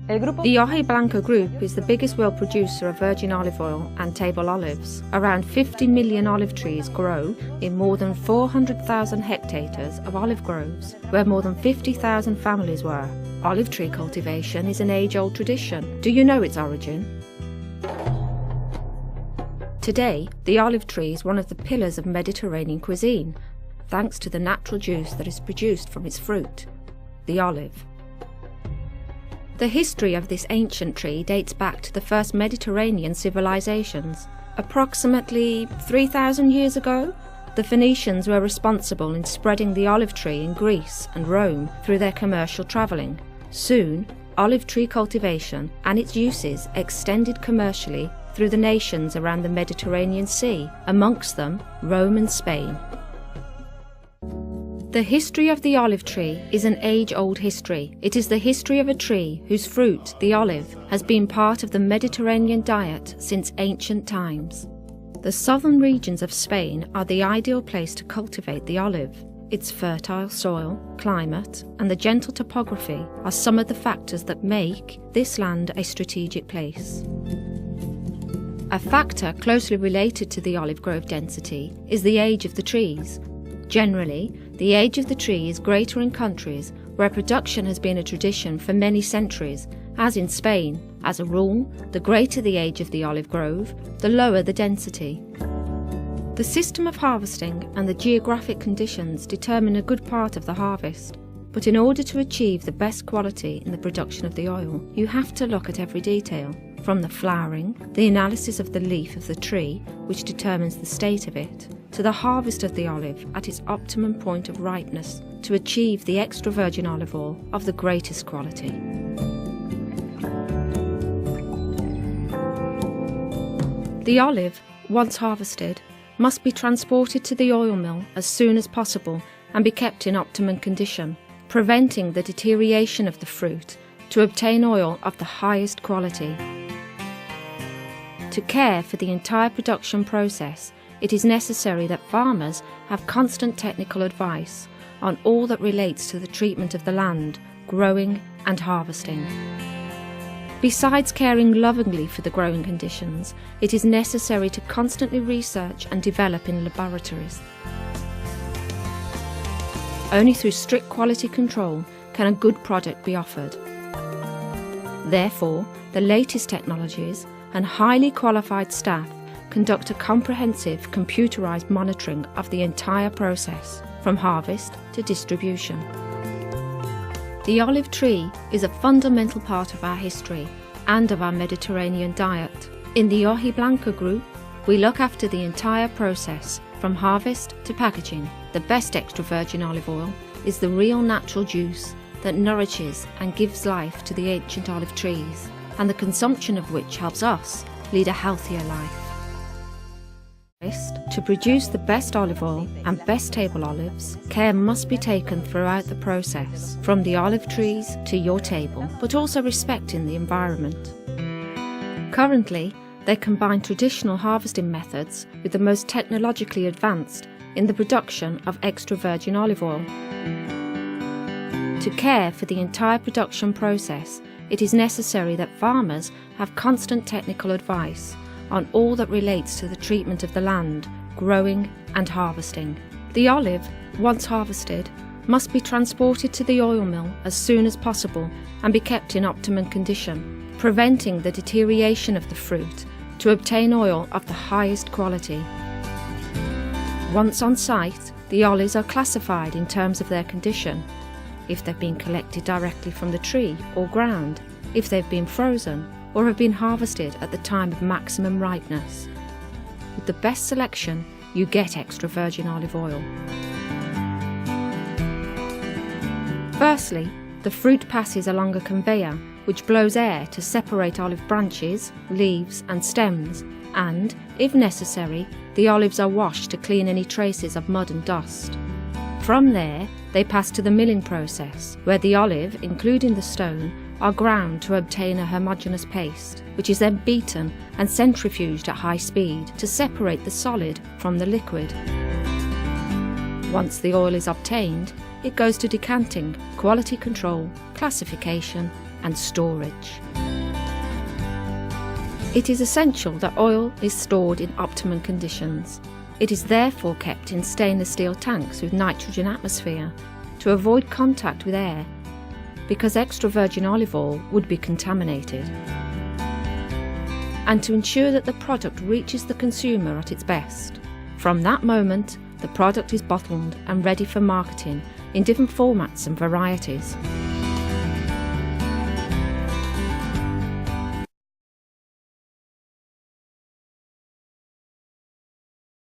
The hojiblanca group is the biggest world producer of virgin olive oil and table olives. Around 50 million olive trees grow in more than 400,000 hectares of olive groves, where more than 50,000 families were. Olive tree cultivation is an age-old tradition. Do you know its origin? Today, the olive tree is one of the pillars of Mediterranean cuisine, thanks to the natural juice that is produced from its fruit, the olive. The history of this ancient tree dates back to the first Mediterranean civilizations. Approximately 3,000 years ago, the Phoenicians were responsible in spreading the olive tree in Greece and Rome through their commercial travelling. Soon, olive tree cultivation and its uses extended commercially through the nations around the Mediterranean Sea, amongst them Rome and Spain. The history of the olive tree is an age-old history. It is the history of a tree whose fruit, the olive, has been part of the Mediterranean diet since ancient times. The southern regions of Spain are the ideal place to cultivate the olive. Its fertile soil, climate, and the gentle topography are some of the factors that make this land a strategic place. A factor closely related to the olive grove density is the age of the trees. Generally, the age of the tree is greater in countries where production has been a tradition for many centuries, as in Spain. As a rule, the greater the age of the olive grove, the lower the density. The system of harvesting and the geographic conditions determine a good part of the harvest, but in order to achieve the best quality in the production of the oil, you have to look at every detail, from the flowering, the analysis of the leaf of the tree, which determines the state of it, to the harvest of the olive at its optimum point of ripeness to achieve the extra virgin olive oil of the greatest quality. The olive, once harvested, must be transported to the oil mill as soon as possible and be kept in optimum condition, preventing the deterioration of the fruit to obtain oil of the highest quality. To care for the entire production process, it is necessary that farmers have constant technical advice on all that relates to the treatment of the land, growing and harvesting. Besides caring lovingly for the growing conditions, it is necessary to constantly research and develop in laboratories. Only through strict quality control can a good product be offered. Therefore, the latest technologies and highly qualified staff conduct a comprehensive computerized monitoring of the entire process, from harvest to distribution. The olive tree is a fundamental part of our history and of our Mediterranean diet. In the hojiblanca group, we look after the entire process, from harvest to packaging. The best extra virgin olive oil is the real natural juice that nourishes and gives life to the ancient olive trees, and the consumption of which helps us lead a healthier life. To produce the best olive oil and best table olives, care must be taken throughout the process, from the olive trees to your table, but also respecting the environment. Currently, they combine traditional harvesting methods with the most technologically advanced in the production of extra virgin olive oil. To care for the entire production process, it is necessary that farmers have constant technical advice on all that relates to the treatment of the land, growing and harvesting. The olive, once harvested, must be transported to the oil mill as soon as possible and be kept in optimum condition, preventing the deterioration of the fruit to obtain oil of the highest quality. Once on site, the olives are classified in terms of their condition, if they've been collected directly from the tree or ground, if they've been frozen, or have been harvested at the time of maximum ripeness. With the best selection, you get extra virgin olive oil. Firstly, the fruit passes along a conveyor which blows air to separate olive branches, leaves and stems, and, if necessary, the olives are washed to clean any traces of mud and dust. From there, they pass to the milling process, where the olive, including the stone, are ground to obtain a homogeneous paste, which is then beaten and centrifuged at high speed to separate the solid from the liquid. Once the oil is obtained, it goes to decanting, quality control, classification and storage. It is essential that oil is stored in optimum conditions. It is therefore kept in stainless steel tanks with nitrogen atmosphere to avoid contact with air, because extra virgin olive oil would be contaminated, and to ensure that the product reaches the consumer at its best. From that moment, the product is bottled and ready for marketing in different formats and varieties.